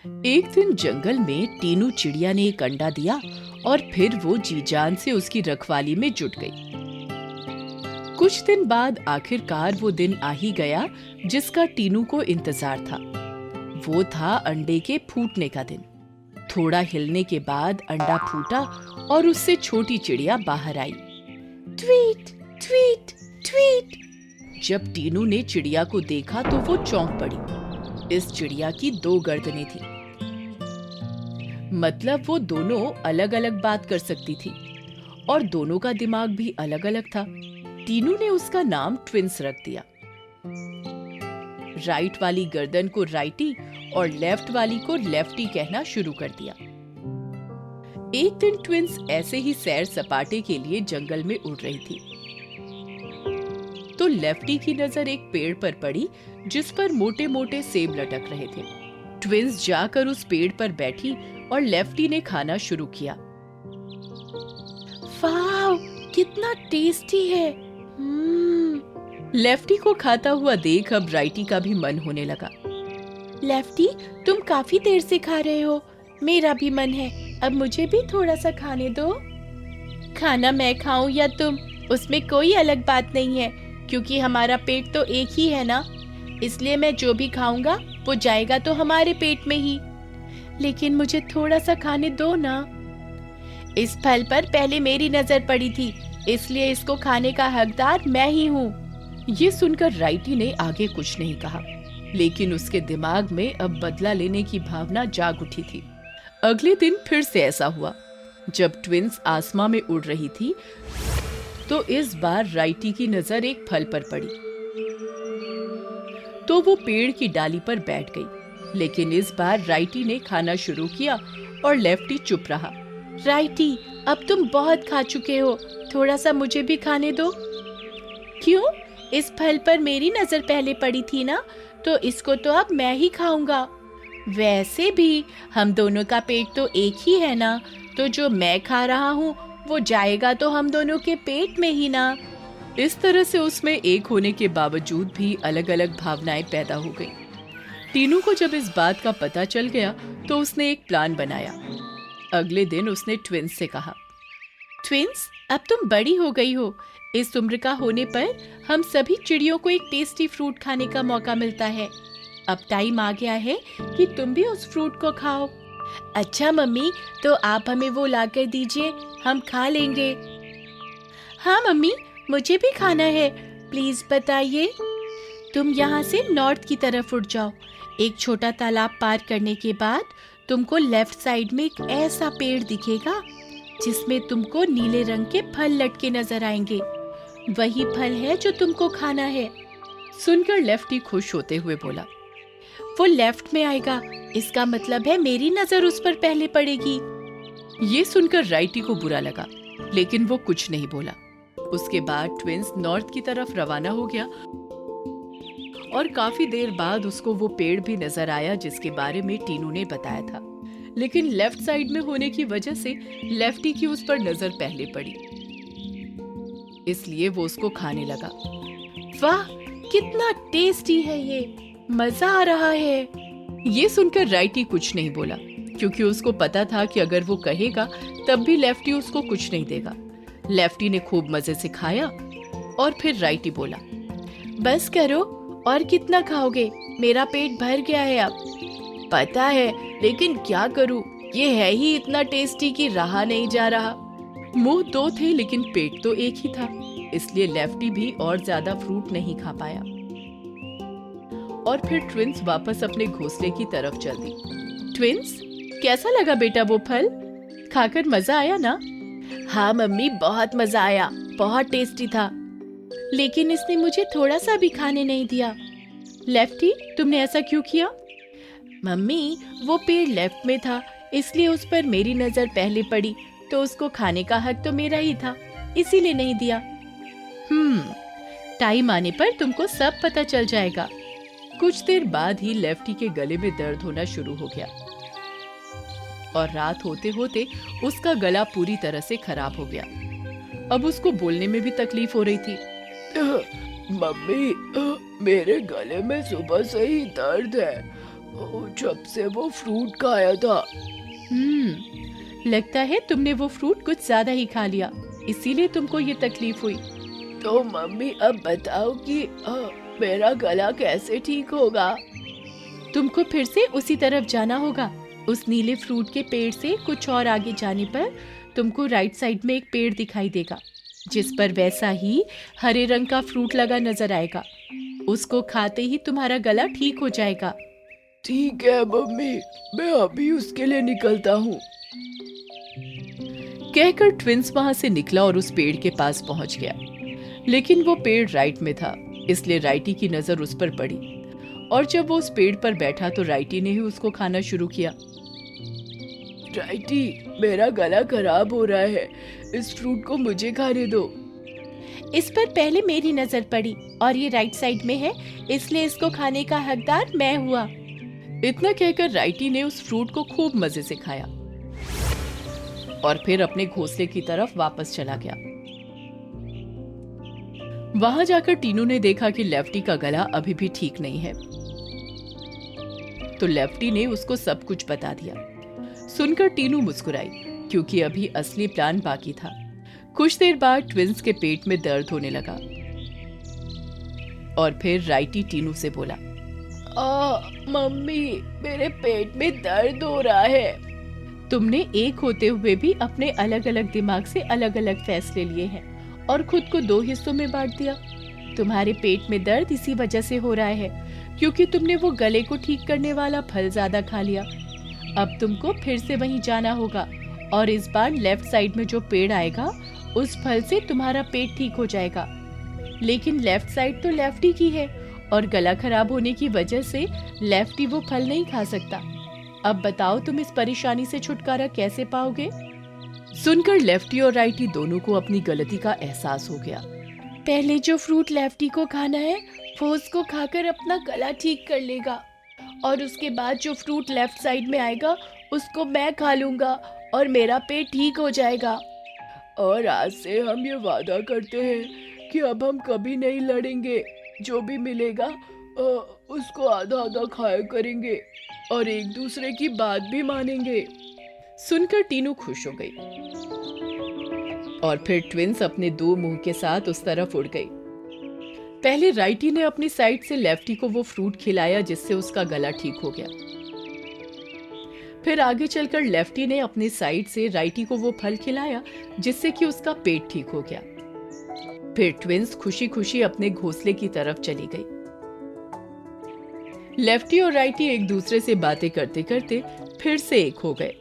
एक दिन जंगल में टीनू चिड़िया ने एक अंडा दिया और फिर वो जी जान से उसकी रखवाली में जुट गई। कुछ दिन बाद आखिरकार वो दिन आ ही गया जिसका टीनू को इंतजार था। वो था अंडे के फूटने का दिन। थोड़ा हिलने के बाद अंडा फूटा और उससे छोटी चिड़िया बाहर आई। Tweet tweet tweet. जब टीनू ने चिड़िया को देखा तो वो चौंक पड़ी। इस चिड़िया की 2 गर्दनें थी, मतलब वो दोनों अलग अलग बात कर सकती थी और दोनों का दिमाग भी अलग अलग था। टीनू ने उसका नाम ट्विंस रख दिया। राइट वाली गर्दन को राइटी और लेफ्ट वाली को लेफ्टी कहना शुरू कर दिया। एक दिन ट्विंस ऐसे ही सैर सपाटे के लिए जंगल में उड़ रही थी तो लेफ्टी की नजर एक पेड़ पर पड़ी जिस पर मोटे मोटे सेब लटक रहे थे। ट्विंस जाकर उस पेड़ पर बैठी और लेफ्टी ने खाना शुरू किया। वाव, कितना टेस्टी है। लेफ्टी को खाता हुआ देख अब राइटी का भी मन होने लगा। लेफ्टी, तुम काफी देर से खा रहे हो, मेरा भी मन है, अब मुझे भी थोड़ा सा खाने दो। खाना मैं खाऊं या तुम, उसमें कोई अलग बात नहीं है क्योंकि हमारा पेट तो एक ही है ना, इसलिए मैं जो भी खाऊंगा वो जाएगा तो हमारे पेट में ही। लेकिन मुझे थोड़ा सा खाने दो ना। इस फल पर पहले मेरी नजर पड़ी थी, इसलिए इसको खाने का हकदार मैं ही हूँ। ये सुनकर राइटी ने आगे कुछ नहीं कहा, लेकिन उसके दिमाग में अब बदला लेने की भावना जाग उठी थी। अगले दिन फिर से ऐसा हुआ। जब ट्विंस आसमां में उड़ रही थी तो इस बार राइटी की नजर एक फल पर पड़ी तो वो पेड़ की डाली पर बैठ गई। लेकिन इस बार राइटी ने खाना शुरू किया और लेफ्टी चुप रहा। राइटी, अब तुम बहुत खा चुके हो, थोड़ा सा मुझे भी खाने दो। क्यों? इस फल पर मेरी नजर पहले पड़ी थी ना, तो इसको तो अब मैं ही खाऊंगा। वैसे भी हम दोनों का पेट तो एक ही है ना, तो जो मैं खा रहा हूँ वो जाएगा तो हम दोनों के पेट में ही ना। इस तरह से उसमें एक होने के बावजूद भी अलग अलग भावनाएं पैदा हो गई। टीनू को जब इस बात का पता चल गया तो उसने एक प्लान बनाया। अगले दिन उसने ट्विंस से कहा, ट्विंस, अब तुम बड़ी हो गई हो, इस उम्र का होने पर हम सभी चिड़ियों को एक टेस्टी फ्रूट खाने का मौका मिलता है। अब टाइम आ गया है कि तुम भी उस फ्रूट को खाओ। अच्छा मम्मी, तो आप हमें वो लाकर दीजिए, हम खा लेंगे। हाँ मम्मी, मुझे भी खाना है, प्लीज बताइए। तुम यहाँ से नॉर्थ की तरफ उड़ जाओ। एक छोटा तालाब पार करने के बाद तुमको लेफ्ट साइड में एक ऐसा पेड़ दिखेगा जिसमें तुमको नीले रंग के फल लटके नजर आएंगे। वही फल है जो तुमको खाना है। सुनकर लेफ्टी खुश होते हुए बोला, वो लेफ्ट में आएगा, इसका मतलब है मेरी नजर उस पर पहले पड़ेगी। ये सुनकर राइटी को बुरा लगा, लेकिन वो कुछ नहीं बोला। उसके बाद ट्विंस नॉर्थ की तरफ रवाना हो गया और काफी देर बाद उसको वो पेड़ भी नजर आया जिसके बारे में टीनू ने बताया था। लेकिन लेफ्ट साइड में होने की वजह से लेफ्टी की उस पर नजर पहले पड़ी, इसलिए वो उसको खाने लगा। वाह, कितना टेस्टी है ये, मजा आ रहा है। ये सुनकर राइटी कुछ नहीं बोला क्योंकि उसको पता था कि अगर वो कहेगा तब भी लेफ्टी उसको कुछ नहीं देगा। लेफ्टी ने खूब मजे से खाया और फिर राइटी बोला, बस करो, और कितना खाओगे, मेरा पेट भर गया है अब। पता है, लेकिन क्या करूं, ये है ही इतना टेस्टी कि रहा नहीं जा रहा। मुंह 2 थे लेकिन पेट तो एक ही था, इसलिए लेफ्टी भी और ज्यादा फ्रूट नहीं खा पाया। और फिर ट्विंस वापस अपने घोंसले की तरफ चल दी। ट्विंस, कैसा लगा बेटा वो फल? खाकर मजा आया ना? हाँ मम्मी, बहुत मजा आया, बहुत टेस्टी था। लेकिन इसने मुझे थोड़ा सा भी खाने नहीं दिया। लेफ्टी, तुमने ऐसा क्यों किया? मम्मी, वो पेड़ लेफ्ट में था, इसलिए उस पर मेरी नजर पहले पड़ी, तो उसको खाने का हक तो मेरा ही था, इसीलिए नहीं दिया। टाइम आने पर तुमको सब पता चल जाएगा। कुछ देर बाद ही लेफ्टी के गले में दर्द होना शुरू हो गया और रात होते होते उसका गला पूरी तरह से खराब हो गया। अब उसको बोलने में भी तकलीफ हो रही थी। मम्मी, मेरे गले में सुबह से ही दर्द है, जब से वो फ्रूट खाया था। लगता है तुमने वो फ्रूट कुछ ज्यादा ही खा लिया, इसीलिए तुमको ये तकलीफ हुई। तो मम्मी अब बताओ कि मेरा गला कैसे ठीक होगा? तुमको फिर से उसी तरफ जाना होगा। उस नीले फ्रूट के पेड़ से कुछ और आगे जाने पर तुमको राइट साइड में एक पेड़ दिखाई देगा, जिस पर वैसा ही हरे रंग का फ्रूट लगा नजर आएगा। उसको खाते ही तुम्हारा गला ठीक हो जाएगा। ठीक है मम्मी, मैं अभी उसके लिए निकलता हूँ। कहकर ट्विंस वहां से निकला और उस पेड़ के पास पहुंच गया। लेकिन वो पेड़ राइट में था, इसलिए राइटी की नजर उस पर पड़ी और जब वो उस पेड़ पर बैठा तो राइटी ने ही उसको खाना शुरू किया। राइटी, मेरा गला खराब हो रहा है, इस फ्रूट को मुझे खाने दो। इस पर पहले मेरी नजर पड़ी और ये राइट साइड में है, इसलिए इसको खाने का हकदार मैं हुआ। इतना कहकर राइटी ने उस फ्रूट को खूब मजे से खाया और फिर अपने घोंसले की तरफ वापस चला गया। वहां जाकर टीनू ने देखा कि लेफ्टी का गला अभी भी ठीक नहीं है, तो लेफ्टी ने उसको सब कुछ बता दिया। सुनकर टीनू मुस्कुराई, क्योंकि अभी असली प्लान बाकी था। कुछ देर बाद ट्विंस के पेट में दर्द होने लगा और फिर राइटी टीनू से बोला, मम्मी, मेरे पेट में दर्द हो रहा है। तुमने एक होते हुए भी अपने अलग अलग दिमाग से अलग अलग फैसले लिए हैं और खुद को दो हिस्सों में बांट दिया। तुम्हारे पेट में दर्द इसी वजह से हो रहा है क्योंकि तुमने वो गले को ठीक करने वाला फल ज्यादा खा लिया। अब तुमको फिर से वहीं जाना होगा और इस बार लेफ्ट साइड में जो पेड़ आएगा उस फल से तुम्हारा पेट ठीक हो जाएगा। लेकिन लेफ्ट साइड तो लेफ्टी की है और गला खराब होने की वजह से लेफ्टी वो फल नहीं खा सकता। अब बताओ तुम इस परेशानी से छुटकारा कैसे पाओगे? सुनकर लेफ्टी और राइटी दोनों को अपनी गलती का एहसास हो गया। पहले जो फ्रूट लेफ्टी को खाना है वो उसको खाकर अपना गला ठीक कर लेगा और उसके बाद जो फ्रूट लेफ्ट साइड में आएगा उसको मैं खा लूंगा और मेरा पेट ठीक हो जाएगा। और आज से हम ये वादा करते हैं कि अब हम कभी नहीं लड़ेंगे। जो भी मिलेगा उसको आधा आधा खाया करेंगे और एक दूसरे की बात भी मानेंगे। सुनकर टीनू खुश हो गई और फिर ट्विंस अपने दो मुंह के साथ उस तरफ उड़ गई। पहले राइटी ने अपनी साइड से लेफ्टी को वो फ्रूट खिलाया जिससे उसका गला ठीक हो गया। फिर आगे चलकर लेफ्टी ने अपनी साइड से राइटी को वो फल खिलाया जिससे कि उसका पेट ठीक हो गया। फिर ट्विंस खुशी खुशी अपने घोंसले की तरफ चली गई। लेफ्टी और राइटी एक दूसरे से बातें करते करते फिर से एक हो गए।